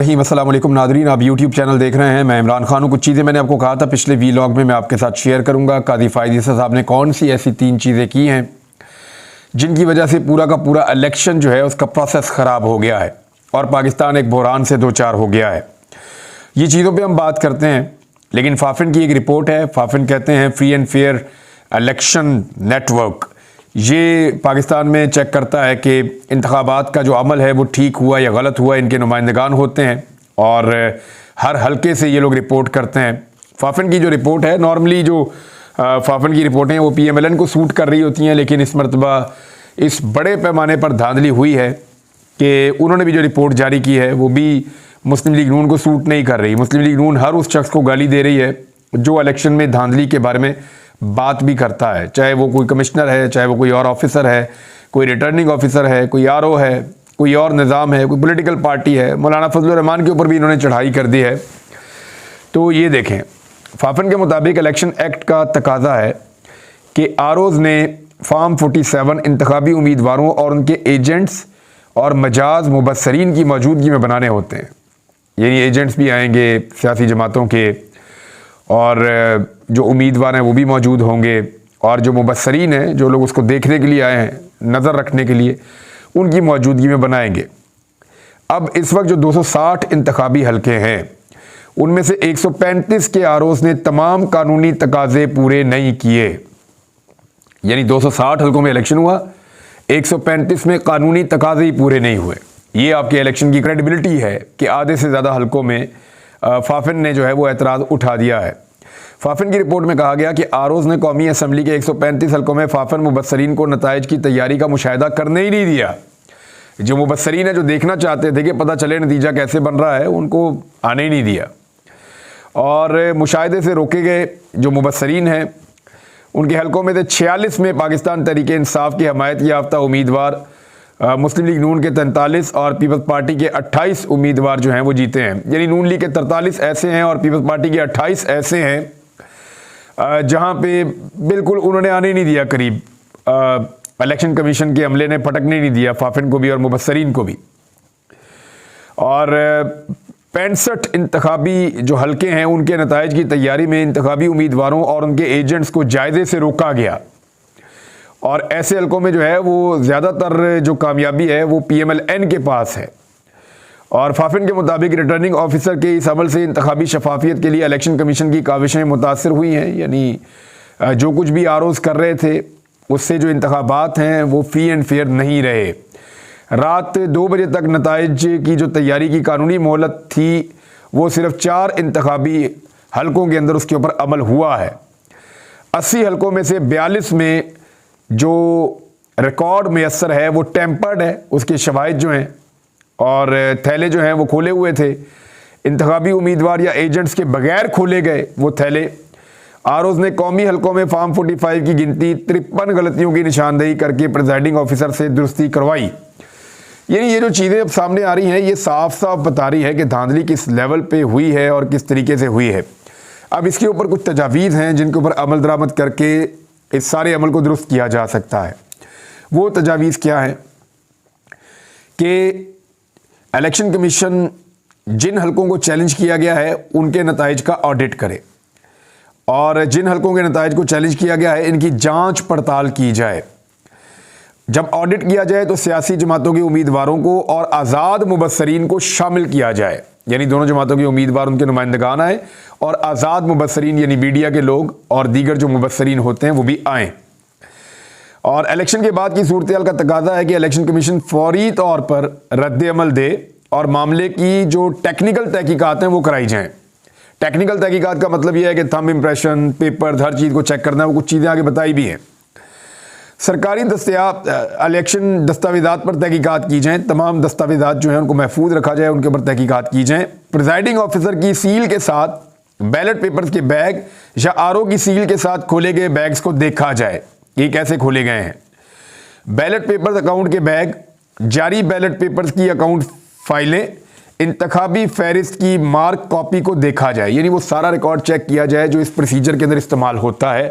अस्सलाम वालेकुम नादरीन, आप यूट्यूब चैनल देख रहे हैं। मैं इमरान खान हूँ। कुछ चीज़ें मैंने आपको कहा था पिछले वीलॉग में मैं आपके साथ शेयर करूँगा। कादी फ़ायद ईसा साहब ने कौन सी ऐसी 3 चीज़ें की हैं जिनकी वजह से पूरा का पूरा इलेक्शन जो है उसका प्रोसेस ख़राब हो गया है और पाकिस्तान एक बहरान से दो चार हो गया है। ये चीज़ों पर हम बात करते हैं, लेकिन फाफिन की एक रिपोर्ट है। फाफिन कहते हैं free and fair election network, ये पाकिस्तान में चेक करता है कि इंतखाबात का जो अमल है वो ठीक हुआ या गलत हुआ। इनके नुमाइंदगान होते हैं और हर हलके से ये लोग रिपोर्ट करते हैं। फाफिन की जो रिपोर्ट है, नॉर्मली जो फाफिन की रिपोर्टें हैं वो PMLN को सूट कर रही होती हैं, लेकिन इस मरतबा इस बड़े पैमाने पर धांधली हुई है कि उन्होंने भी जो रिपोर्ट जारी की है वो भी मुस्लिम लीग नून को सूट नहीं कर रही। मुस्लिम लीग नून हर उस शख्स को गाली दे रही है जो इलेक्शन में धांधली के बारे में बात भी करता है, चाहे वो कोई कमिश्नर है, चाहे वो कोई और ऑफिसर है, कोई रिटर्निंग ऑफिसर है, कोई RO है, कोई और निज़ाम है, कोई पॉलिटिकल पार्टी है। मौलाना फजलुर रहमान के ऊपर भी इन्होंने चढ़ाई कर दी है। तो ये देखें, फाफिन के मुताबिक इलेक्शन एक्ट का तकाजा है कि ROs ने फॉर्म 47 इंतखाबी उम्मीदवारों और उनके एजेंट्स और मजाज मुबस्सरीन की मौजूदगी में बनाने होते हैं। यानी एजेंट्स भी आएंगे सियासी जमातों के, और जो उम्मीदवार हैं वो भी मौजूद होंगे, और जो मुबस्सरीन हैं, जो लोग उसको देखने के लिए आए हैं, नज़र रखने के लिए, उनकी मौजूदगी में बनाएंगे। अब इस वक्त जो 260 इंतखाबी हलके हैं उनमें से 135 के ROs ने तमाम कानूनी तकाजे पूरे नहीं किए। यानी 260 हलकों में इलेक्शन हुआ, 135 में कानूनी तकाजे ही पूरे नहीं हुए। ये आपके इलेक्शन की क्रेडिबिलिटी है कि आधे से ज़्यादा हलकों में फाफिन ने जो है वो एतराज़ उठा दिया है। फाफिन की रिपोर्ट में कहा गया कि ROs ने कौमी असम्बली के 135 हलकों में फाफिन मुबस्सरीन को नताइज की तैयारी का मुशाहिदा करने ही नहीं दिया। जो मुबस्सरीन है, जो देखना चाहते थे कि पता चले नतीजा कैसे बन रहा है, उनको आने ही नहीं दिया और मुशाहिदे से रोके गए। जो मुबस्सरीन हैं उनके हलकों में से 46 में पाकिस्तान तहरीक इंसाफ की हमायत याफ्ता उम्मीदवार मुस्लिम लीग नून के 43 और पीपल्स पार्टी के 28 उम्मीदवार जो हैं वो जीते हैं। यानी नून लीग के 43 ऐसे हैं और पीपल्स पार्टी के 28 ऐसे हैं जहां पे बिल्कुल उन्होंने आने नहीं दिया करीब। इलेक्शन कमीशन के अमले ने फटकने नहीं दिया फाफिन को भी और मुबस्सरीन को भी। और 65 इंतखाबी जो हलके हैं उनके नताइज की तैयारी में इंतखाबी उम्मीदवारों और उनके एजेंट्स को जायजे से रोका गया, और ऐसे हलकों में जो है वो ज़्यादातर जो कामयाबी है वो PMLN के पास है। और फाफिन के मुताबिक रिटर्निंग ऑफिसर के इस अमल से इंतखाबी शफाफियत के लिए इलेक्शन कमीशन की काविशें मुतासर हुई हैं। यानी जो कुछ भी ROs कर रहे थे उससे जो इंतखाबात हैं वो फ्री एंड फेयर नहीं रहे। रात 2 बजे तक नताइज की जो तैयारी की कानूनी मोहलत थी वो सिर्फ 4 इंतखाबी हलकों के अंदर उसके ऊपर अमल हुआ है। 80 हलकों में से 42 में जो रिकॉर्ड मैसर है वो टेम्पर्ड है, उसके शवाहिद जो हैं और थैले जो हैं वो खोले हुए थे। इंतखाबी उम्मीदवार या एजेंट्स के बगैर खोले गए वो थैले। ROs ने कौमी हलकों में फॉर्म 45 की गिनती 53 गलतियों की निशानदेही करके प्रिजाइडिंग ऑफिसर से दुरुस्ती करवाई। यानी ये जो चीज़ें अब सामने आ रही हैं ये साफ साफ बता रही है कि धांधली किस लेवल पे हुई है और किस तरीके से हुई है। अब इसके ऊपर कुछ तजावीज़ हैं जिनके ऊपर अमल दरामद करके इस सारे अमल को दुरुस्त किया जा सकता है। वो तजावीज़ क्या है कि इलेक्शन कमीशन जिन हलकों को चैलेंज किया गया है उनके नताइज का ऑडिट करे, और जिन हलकों के नताइज को चैलेंज किया गया है इनकी जांच पड़ताल की जाए। जब ऑडिट किया जाए तो सियासी जमातों के उम्मीदवारों को और आज़ाद मुबस्सरीन को शामिल किया जाए। यानी दोनों जमातों के उम्मीदवार, उनके नुमाइंदगान आए, और आज़ाद मुबस्सरीन यानी मीडिया के लोग और दीगर जो मुबस्सरीन होते हैं वो भी आएँ। और इलेक्शन के बाद की सूरत हाल का तकाजा है कि इलेक्शन कमीशन फौरी तौर पर रद्द अमल दे और मामले की जो टेक्निकल तहकीकात हैं वो कराई जाएँ। टेक्निकल तहकीकात का मतलब यह है कि थंब इम्प्रेशन, पेपर, हर चीज़ को चेक करना। वो कुछ चीज़ें आगे बताई भी हैं। सरकारी दस्तयाब इलेक्शन दस्तावेज़ात पर तहकीकात की जाएँ, तमाम दस्तावेज़ात जो हैं उनको महफूज रखा जाए, उनके ऊपर तहकीकात की जाएँ। प्रिजाइडिंग ऑफिसर की सील के साथ बैलेट पेपर्स के बैग या RO की सील के साथ खोले गए बैग्स को देखा जाए ये कैसे खोले गए हैं। बैलेट पेपर्स अकाउंट के बैग, जारी बैलेट पेपर्स की अकाउंट फाइलें, इंतखाबी फहरिस्त की मार्क कॉपी को देखा जाए। यानी वो सारा रिकॉर्ड चेक किया जाए जो इस प्रोसीजर के अंदर इस्तेमाल होता है,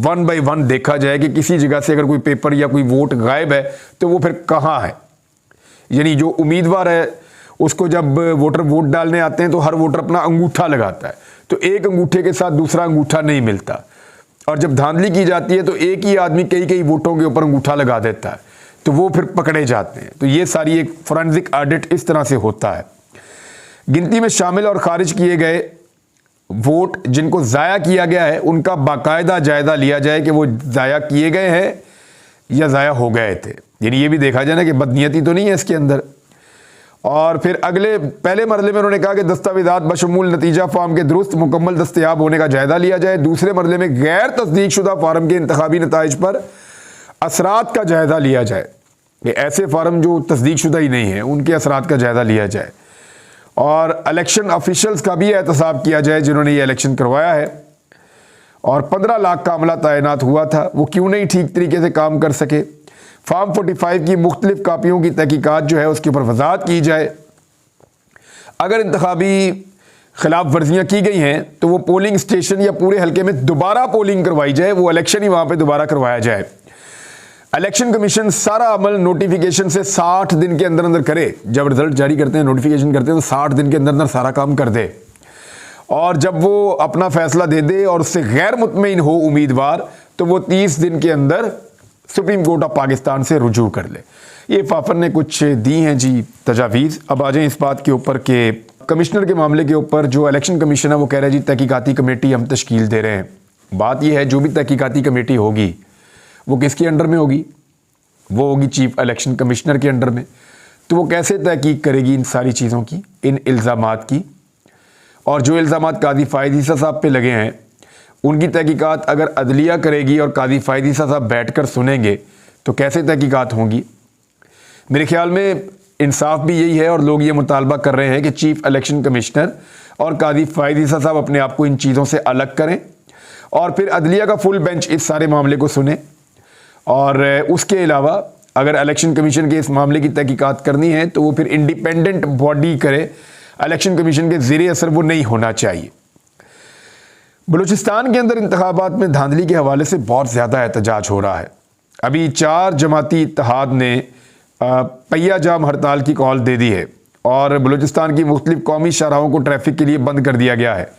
1 बाय 1 देखा जाए कि किसी जगह से अगर कोई पेपर या कोई वोट गायब है तो वो फिर कहाँ है। यानी जो उम्मीदवार है उसको जब वोटर वोट डालने आते हैं तो हर वोटर अपना अंगूठा लगाता है, तो एक अंगूठे के साथ दूसरा अंगूठा नहीं मिलता। और जब धांधली की जाती है तो एक ही आदमी कई कई वोटों के ऊपर अंगूठा लगा देता है, तो वो फिर पकड़े जाते हैं। तो ये सारी एक फोरेंसिक ऑडिट इस तरह से होता है। गिनती में शामिल और खारिज किए गए वोट जिनको ज़ाया किया गया है उनका बाकायदा जायज़ा लिया जाए कि वो ज़ाया किए गए हैं या ज़ाया हो गए थे, यानी ये भी देखा जाए ना कि बदनीयती तो नहीं है इसके अंदर। और फिर पहले मरले में उन्होंने कहा कि दस्तावेज़ात बशमूल नतीजा फार्म के दुरुस्त मुकम्मल दस्तयाब होने का जायज़ा लिया जाए। दूसरे मरले में गैर तस्दीक शुदा फार्म के इंतखाबी नताइज पर असरात का जायज़ा लिया जाए, कि ऐसे फार्म जो तस्दीक शुदा ही नहीं है उनके असरात का जायज़ा लिया जाए। और इलेक्शन ऑफिशल्स का भी एहतसाब किया जाए जिन्होंने ये इलेक्शन करवाया है। और 15 लाख का अमला तैनात हुआ था, वो क्यों नहीं ठीक तरीके से काम कर सके। फार्म 45 की मुख्तलिफ कापियों की तहकीकात जो है उसके ऊपर वजाहत की जाए। अगर इंतखाबी खिलाफ वर्जियाँ की गई हैं तो वो पोलिंग स्टेशन या पूरे हल्के में दोबारा पोलिंग करवाई जाए, वो इलेक्शन ही वहाँ पे दोबारा करवाया जाए। इलेक्शन कमीशन सारा अमल नोटिफिकेशन से 60 दिन के अंदर अंदर करे। जब रिजल्ट जारी करते हैं, नोटिफिकेशन करते हैं, तो 60 दिन के अंदर अंदर सारा काम कर दे। और जब वो अपना फैसला दे दे और उससे गैर मुतमईन हो उम्मीदवार, तो वो 30 दिन के अंदर सुप्रीम कोर्ट ऑफ पाकिस्तान से रुजू कर ले। ये फाफर ने कुछ दी हैं जी तजावीज़। अब आ जाए इस बात के ऊपर कि कमिश्नर के मामले के ऊपर जो इलेक्शन कमीशन है वो कह रहा है जी तहकीकाती कमेटी हम तश्कील दे रहे हैं। बात यह है जो भी तहकीकाती कमेटी होगी वो किसके अंडर में होगी? वो होगी चीफ इलेक्शन कमिश्नर के अंडर में। तो वो कैसे तहकीक करेगी इन सारी चीज़ों की, इन इल्ज़ामात की? और जो इल्ज़ामात काजी फ़ायद ईसा साहब पे लगे हैं उनकी तहकीकात अगर अदलिया करेगी और काजी फ़ायद ईसा साहब बैठ कर सुनेंगे तो कैसे तहकीकात होंगी? मेरे ख्याल में इंसाफ भी यही है और लोग ये मुतालबा कर रहे हैं कि चीफ इलेक्शन कमिश्नर और काजी फ़ायद ईसा साहब अपने आप को इन चीज़ों से अलग करें और फिर अदलिया का फुल बेंच इस सारे मामले को सुने। और उसके अलावा अगर इलेक्शन कमीशन के इस मामले की तहकीकात करनी है तो वो फिर इंडिपेंडेंट बॉडी करे, इलेक्शन कमीशन के ज़ेरे असर वो नहीं होना चाहिए। बलूचिस्तान के अंदर इंतखाबात में धांधली के हवाले से बहुत ज़्यादा एहतजाज हो रहा है। अभी 4 जमाती इत्तेहाद ने पहिया जाम हड़ताल की कॉल दे दी है और बलूचिस्तान की मुख्तलिफ कौमी शाहराहों को ट्रैफिक के लिए बंद कर दिया गया है।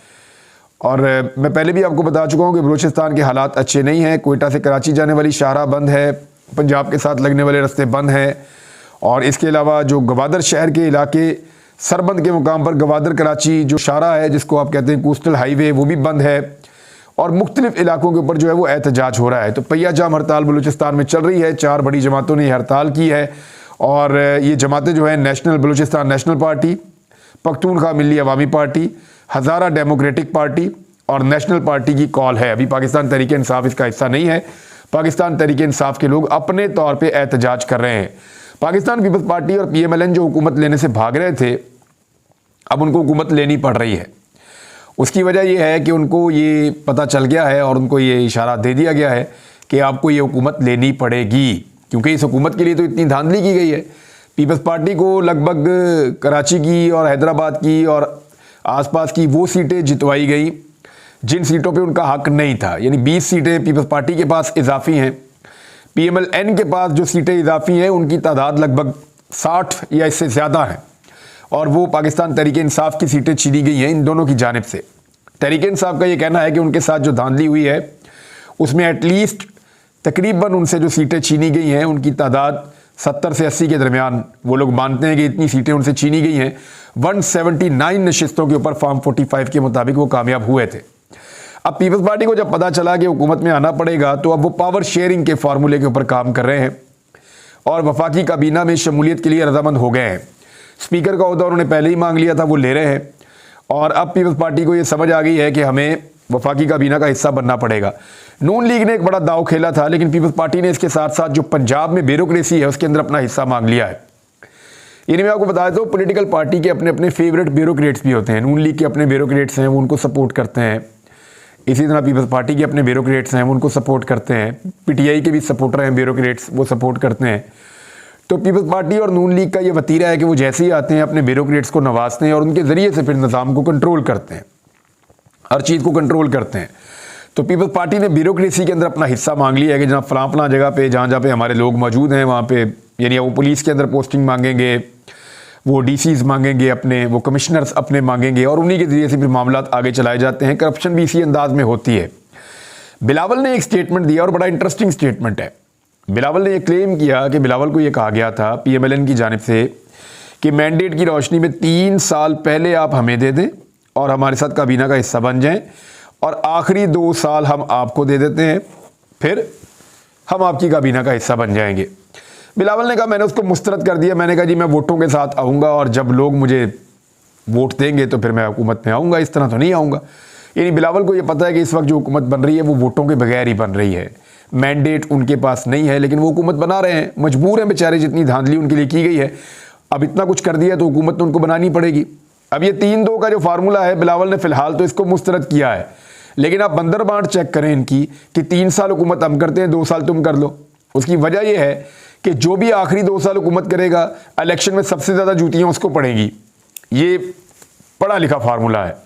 और मैं पहले भी आपको बता चुका हूँ कि बलूचिस्तान के हालात अच्छे नहीं हैं। कोयटा से कराची जाने वाली शाहराह बंद है, पंजाब के साथ लगने वाले रास्ते बंद हैं और इसके अलावा जो गवादर शहर के इलाके सरबंद के मुकाम पर गवादर कराची जो शाहराह है जिसको आप कहते हैं कोस्टल हाईवे, वो भी बंद है और मुख्तलिफ इलाकों के ऊपर जो है वो एहतजाज हो रहा है। तो पहिया जाम हड़ताल बलूचिस्तान में चल रही है। 4 बड़ी जमातों ने हड़ताल की है और ये जमातें जो है national Balochistan national party, Pakhtunkhwa Milli Awami party, Hazara democratic party और नेशनल पार्टी की कॉल है। अभी पाकिस्तान तहरीक इंसाफ इसका हिस्सा नहीं है। पाकिस्तान तहरीक इंसाफ के लोग अपने तौर पे एहतजाज कर रहे हैं। पाकिस्तान पीपल्स पार्टी और PMLN जो हुकूमत लेने से भाग रहे थे, अब उनको हुकूमत लेनी पड़ रही है। उसकी वजह यह है कि उनको ये पता चल गया है और उनको ये इशारा दे दिया गया है कि आपको ये हुकूमत लेनी पड़ेगी, क्योंकि इस हुकूमत के लिए तो इतनी धांधली की गई है। पीपल्स पार्टी को लगभग कराची की और हैदराबाद की और आसपास की वो सीटें जितवाई गई जिन सीटों पे उनका हक नहीं था, यानी 20 सीटें पीपल्स पार्टी के पास इजाफी हैं। PMLN के पास जो सीटें इजाफी हैं उनकी तादाद लगभग 60 या इससे ज़्यादा है और वो पाकिस्तान तहरीक इंसाफ की सीटें छीनी गई हैं इन दोनों की जानिब से। तहरीक इंसाफ का ये कहना है कि उनके साथ जो धांधली हुई है उसमें एटलीस्ट तकरीबन उनसे जो सीटें छीनी गई हैं उनकी तादाद 70 से 80 के दरमियान वो लोग मानते हैं कि इतनी सीटें उनसे छीनी गई हैं। 179 नशिस्तों के ऊपर फॉर्म 45 के मुताबिक वो कामयाब हुए थे। अब पीपल्स पार्टी को जब पता चला कि हुकूमत में आना पड़ेगा तो अब वो पावर शेयरिंग के फार्मूले के ऊपर काम कर रहे हैं और वफाकी काबीना में शमूलियत के लिए रजामंद हो गए हैं। स्पीकर का ओहदा उन्होंने पहले ही मांग लिया था, वो ले रहे हैं और अब पीपल्स पार्टी को ये समझ आ गई है कि हमें वफाकी काबीना का हिस्सा बनना पड़ेगा। नून लीग ने एक बड़ा दाव खेला था लेकिन पीपल्स पार्टी ने इसके साथ साथ जो पंजाब में ब्यूरोक्रेसी है उसके अंदर अपना हिस्सा मांग लिया है। यानी मैं आपको बता देता हूँ पॉलिटिकल पार्टी के अपने अपने फेवरेट ब्यूरोक्रेट्स भी होते हैं। नून लीग के अपने ब्यूरोक्रेट्स हैं वो उनको सपोर्ट करते हैं, इसी तरह पीपल्स पार्टी के अपने ब्यूरोक्रेट्स हैं वो उनको सपोर्ट करते हैं, PTI के भी सपोर्टर हैं ब्यूरोक्रेट्स, वो सपोर्ट करते हैं। तो पीपल्स पार्टी और नून लीग का ये वतीरा है कि वो जैसे ही आते हैं अपने ब्यूरोक्रेट्स को नवाजते हैं और उनके ज़रिए से फिर निज़ाम को कंट्रोल करते हैं, हर चीज़ को कंट्रोल करते हैं। तो पीपल्स पार्टी ने ब्यूरोक्रेसी के अंदर अपना हिस्सा मांग लिया है कि जहाँ फलां जगह पे जहाँ पे हमारे लोग मौजूद हैं वहाँ पे, यानी वो पुलिस के अंदर पोस्टिंग मांगेंगे, वो डीसीज मांगेंगे अपने, वो कमिश्नर्स अपने मांगेंगे और उन्हीं के ज़रिए से फिर मामला आगे चलाए जाते हैं। करप्शन भी इसी अंदाज में होती है। बिलावल ने एक स्टेटमेंट दिया और बड़ा इंटरेस्टिंग स्टेटमेंट है। बिलावल ने यह क्लेम किया कि बिलावल को यह कहा गया था PMLN की जानिब से कि मैंडेट की रोशनी में 3 साल पहले आप हमें दे दें और हमारे साथ काबीना का हिस्सा बन जाएं और आखिरी 2 साल हम आपको दे देते हैं, फिर हम आपकी काबीना का हिस्सा बन जाएंगे। बिलावल ने कहा, मैंने उसको मुस्तरद कर दिया। मैंने कहा जी मैं वोटों के साथ आऊँगा और जब लोग मुझे वोट देंगे तो फिर मैं हुकूमत में आऊँगा, इस तरह तो नहीं आऊँगा। यानी बिलावल को ये पता है कि इस वक्त जो हुकूमत बन रही है वो वोटों के बगैर ही बन रही है। मैंडेट उनके पास नहीं है लेकिन वो हुकूमत बना रहे हैं, मजबूर हैं बेचारे, जितनी धांधली उनके लिए की गई है। अब इतना कुछ कर दिया तो हुकूमत तो उनको बनानी पड़ेगी। अब ये 3-2 का जो फार्मूला है, बिलावल ने फिलहाल तो इसको मुस्तरद किया है, लेकिन आप बंदर बांट चेक करें इनकी कि 3 साल हुकूमत हम करते हैं, 2 साल तुम कर लो। उसकी वजह यह है कि जो भी आखिरी 2 साल हुकूमत करेगा, इलेक्शन में सबसे ज़्यादा जूतियाँ उसको पड़ेंगी। ये पढ़ा लिखा फार्मूला है।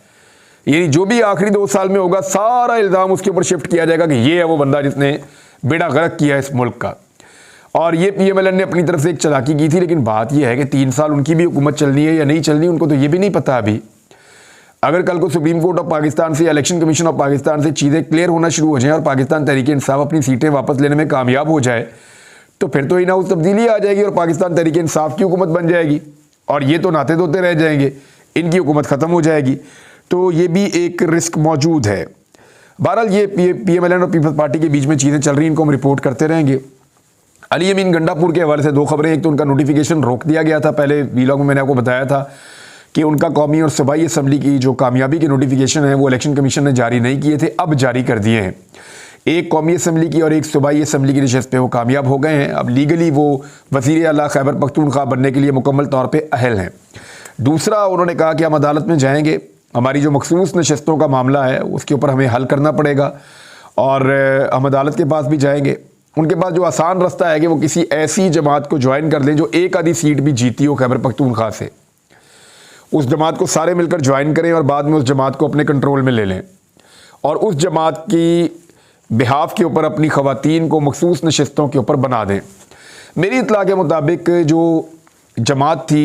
यानी जो भी आखिरी 2 साल में होगा, सारा इल्ज़ाम उसके ऊपर शिफ्ट किया जाएगा कि ये है वो बंदा जिसने बेड़ा गर्क किया है इस मुल्क का। और ये PMLN ने अपनी तरफ से एक चालाकी की थी, लेकिन बात यह है कि 3 साल उनकी भी हुकूमत चलनी है या नहीं चलनी, उनको तो ये भी नहीं पता अभी। अगर कल को सुप्रीम कोर्ट ऑफ पाकिस्तान से, इलेक्शन कमीशन ऑफ पाकिस्तान से चीज़ें क्लियर होना शुरू हो जाएं और पाकिस्तान तहरीक इंसाफ अपनी सीटें वापस लेने में कामयाब हो जाए, तो फिर तो इन हाउस तब्दीली आ जाएगी और पाकिस्तान तहरीक इंसाफ की हुकूमत बन जाएगी और ये तो नाते धोते रह जाएंगे, इनकी हुकूमत ख़त्म हो जाएगी। तो ये भी एक रिस्क मौजूद है। बहरहाल ये PMLN और पीपल्स पार्टी के बीच में चीज़ें चल रही हैं, इनको हम रिपोर्ट करते रहेंगे। अली अमीन गंडापुर के हवाले से 2 खबरें। एक तो उनका नोटिफिकेशन रोक दिया गया था, पहले वीलॉग में मैंने आपको बताया था कि उनका कौमी और सूबाई असम्बली की जो कामयाबी के नोटिफिकेशन है वो इलेक्शन कमीशन ने जारी नहीं किए थे, अब जारी कर दिए हैं। एक कौमी असम्बली की और एक सूबाई असम्बली की नशस्त पे वो कामयाब हो गए हैं। अब लीगली वो वज़ीर आला खैबर पख्तूनख्वा बनने के लिए मुकम्मल तौर पर अहल हैं। दूसरा, उन्होंने कहा कि हम अदालत में जाएंगे, हमारी जो मखसूस नशस्तों का मामला है उसके ऊपर हमें हल करना पड़ेगा और हम अदालत के पास भी जाएंगे। उनके पास जो आसान रास्ता है कि वो किसी ऐसी जमात को ज्वाइन कर लें जो एक आधी सीट भी जीती हो खैबर पख्तूनख्वा से, उस जमात को सारे मिलकर ज्वाइन करें और बाद में उस जमात को अपने कंट्रोल में ले लें और उस जमात की बिहाफ के ऊपर अपनी ख़वातीन को मखसूस नशस्तों के ऊपर बना दें। मेरी इत्तला के मुताबिक जो जमात थी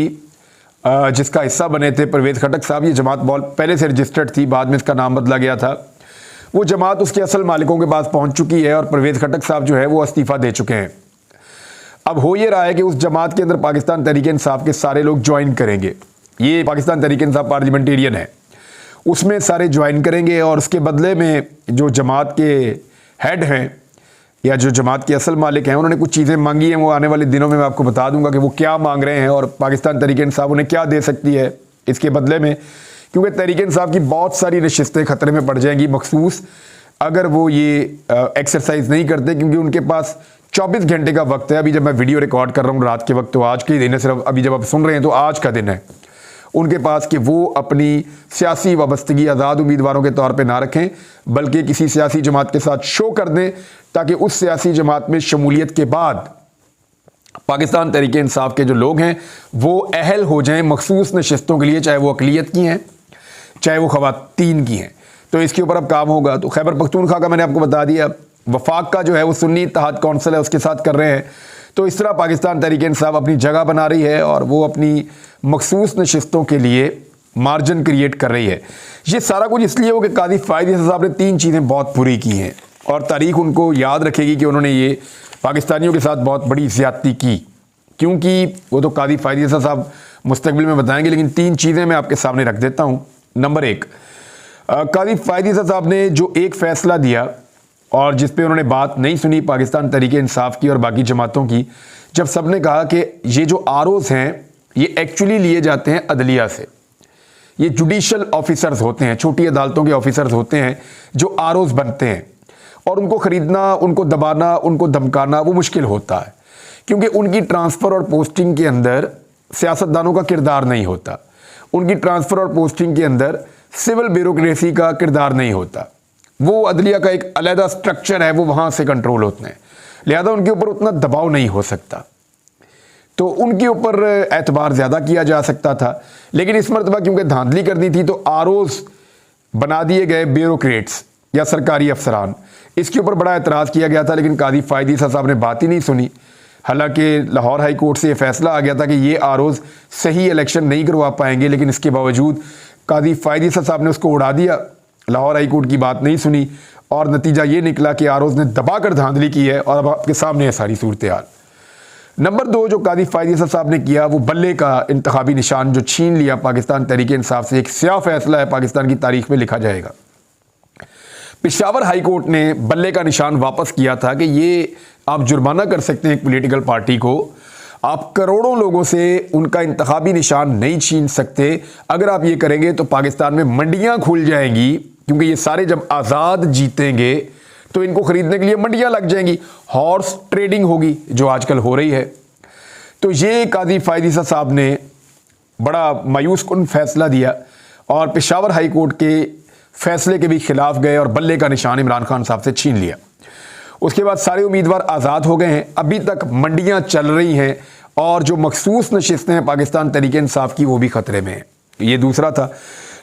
जिसका हिस्सा बने थे परवेज़ खटक साहब, ये जमात बहुत पहले से रजिस्टर्ड थी, बाद में इसका नाम बदला गया था। वो जमात उसके असल मालिकों के पास पहुंच चुकी है और परवेज़ खटक साहब जो है वो इस्तीफ़ा दे चुके हैं। अब हो ये रहा है कि उस जमात के अंदर पाकिस्तान तहरीक इंसाफ के सारे लोग ज्वाइन करेंगे। ये पाकिस्तान तहरीक इंसाफ पार्लियामेंटेरियन है, उसमें सारे ज्वाइन करेंगे और उसके बदले में जो जमात के हेड हैं या जो जमात के असल मालिक हैं उन्होंने कुछ चीज़ें मांगी हैं। वो आने वाले दिनों में मैं आपको बता दूंगा कि वो क्या मांग रहे हैं और पाकिस्तान तहरीक इंसाफ उन्हें क्या दे सकती है इसके बदले में, क्योंकि तहरीक इंसाफ की बहुत सारी नशिस्तें ख़तरे में पड़ जाएंगी मखसूस अगर वो ये एक्सरसाइज नहीं करते, क्योंकि उनके पास 24 घंटे का वक्त है। अभी जब मैं वीडियो रिकॉर्ड कर रहा हूँ रात के वक्त, तो आज के दिन है, सिर्फ अभी जब आप सुन रहे हैं तो आज का दिन है उनके पास कि वो अपनी सियासी वाबस्तगी आज़ाद उम्मीदवारों के तौर पे ना रखें, बल्कि किसी सियासी जमात के साथ शो कर दें ताकि उस सियासी जमात में शमूलियत के बाद पाकिस्तान तहरीक इंसाफ के जो लोग हैं वो अहल हो जाएं मखसूस नशिस्तों के लिए, चाहे वो अक़लियत की हैं चाहे वो ख़वातीन की हैं। तो इसके ऊपर अब काम होगा। तो खैबर पख्तूनख्वा का मैंने आपको बता दिया, वफाक का जो है वो सुन्नी इत्तेहाद कौंसिल है उसके साथ कर रहे हैं। तो इस तरह पाकिस्तान तहरीक इंसाफ अपनी जगह बना रही है और वो अपनी मखसूस नशिस्तों के लिए मार्जिन क्रिएट कर रही है। ये सारा कुछ इसलिए हो कि कादी फ़ायद ईसा साहब ने 3 चीज़ें बहुत बुरी की हैं और तारीख उनको याद रखेगी कि उन्होंने ये पाकिस्तानियों के साथ बहुत बड़ी ज़्यादती की, क्योंकि वो तो कादी फ़ायद ईसा साहब मुस्तकबिल में बताएंगे, लेकिन 3 चीज़ें मैं आपके सामने रख देता हूँ। नंबर 1, कादी फ़ायद ईसा साहब ने जो एक फ़ैसला दिया और जिस पे उन्होंने बात नहीं सुनी पाकिस्तान तहरीक इंसाफ की और बाकी जमातों की, जब सब ने कहा कि ये जो आरओज़ हैं ये एक्चुअली लिए जाते हैं अदलिया से, ये जुडिशल ऑफिसर्स होते हैं, छोटी अदालतों के ऑफिसर्स होते हैं जो आरओज़ बनते हैं और उनको ख़रीदना, उनको दबाना, उनको धमकाना वो मुश्किल होता है, क्योंकि उनकी ट्रांसफ़र और पोस्टिंग के अंदर सियासतदानों का किरदार नहीं होता, उनकी ट्रांसफ़र और पोस्टिंग के अंदर सिविल ब्यूरोक्रेसी का किरदार नहीं होता। वो अदलिया का एक अलहदा स्ट्रक्चर है, वो वहाँ से कंट्रोल होते हैं, लिहाजा उनके ऊपर उतना दबाव नहीं हो सकता, तो उनके ऊपर एतबार ज़्यादा किया जा सकता था। लेकिन इस मरतबा क्योंकि धांधली करनी थी तो आरओज़ बना दिए गए ब्यूरोक्रेट्स या सरकारी अफसरान, इसके ऊपर बड़ा एतराज़ किया गया था, लेकिन कादी फ़ायद ईसा साहब ने बात ही नहीं सुनी। हालांकि लाहौर हाई कोर्ट से ये फैसला आ गया था कि ये आरओज़ सही इलेक्शन नहीं करवा पाएंगे, लेकिन इसके बावजूद कादी फ़ायद ईसा साहब ने उसको उड़ा दिया, लाहौर हाई कोर्ट की बात नहीं सुनी और नतीजा ये निकला कि आरओज़ ने दबाकर धांधली की है और अब आपके सामने है सारी सूरत हाल। नंबर 2 जो कादी फ़ायद ईसा साहब ने किया वो बल्ले का इंतखाबी निशान जो छीन लिया पाकिस्तान तहरीक इंसाफ से, एक स्याह फैसला है, पाकिस्तान की तारीख में लिखा जाएगा। पेशावर हाई कोर्ट ने बल्ले का निशान वापस किया था कि ये आप जुर्माना कर सकते हैं एक पॉलिटिकल पार्टी को, आप करोड़ों लोगों से उनका इंतखाबी निशान नहीं छीन सकते। अगर आप ये करेंगे तो पाकिस्तान में मंडियां खुल जाएंगी, क्योंकि ये सारे जब आज़ाद जीतेंगे तो इनको खरीदने के लिए मंडियां लग जाएंगी, हॉर्स ट्रेडिंग होगी जो आजकल हो रही है। तो ये कादी फ़ायद ईसा साहब ने बड़ा मायूस कुन फैसला दिया और पेशावर हाई कोर्ट के फैसले के भी खिलाफ गए और बल्ले का निशान इमरान खान साहब से छीन लिया। उसके बाद सारे उम्मीदवार आज़ाद हो गए हैं, अभी तक मंडियां चल रही हैं और जो मखसूस नशिस्तें हैं पाकिस्तान तहरीक इंसाफ की वो भी खतरे में हैं। ये दूसरा था।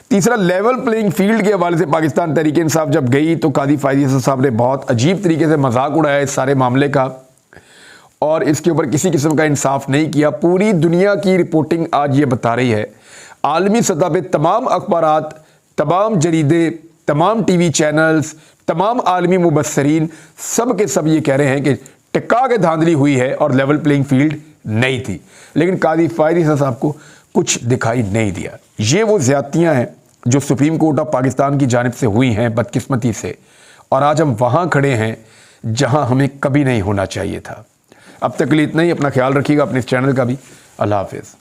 तीसरा, लेवल प्लेइंग फील्ड के हवाले से पाकिस्तान तहरीक इंसाफ जब गई तो कादी फ़ायद ईसा साहब ने बहुत अजीब तरीके से मजाक उड़ाया इस सारे मामले का और इसके ऊपर किसी किस्म का इंसाफ नहीं किया। पूरी दुनिया की रिपोर्टिंग आज ये बता रही है, आलमी सतह पर तमाम अखबारात, तमाम जरीदे, तमाम टीवी चैनल्स, तमाम आलमी मुबस्सरीन सब के सब ये कह रहे हैं कि टिक्का के धांधली हुई है और लेवल प्लेइंग फील्ड नहीं थी, लेकिन कादी फ़ायद ईसा साहब को कुछ दिखाई नहीं दिया। ये वो ज़्यादतियाँ हैं जो सुप्रीम कोर्ट ऑफ पाकिस्तान की जानिब से हुई हैं बदकिस्मती से, और आज हम वहाँ खड़े हैं जहाँ हमें कभी नहीं होना चाहिए था। अब तक के लिए इतना ही। अपना ख्याल रखिएगा, अपने इस चैनल का भी। अल्लाह हाफिज़।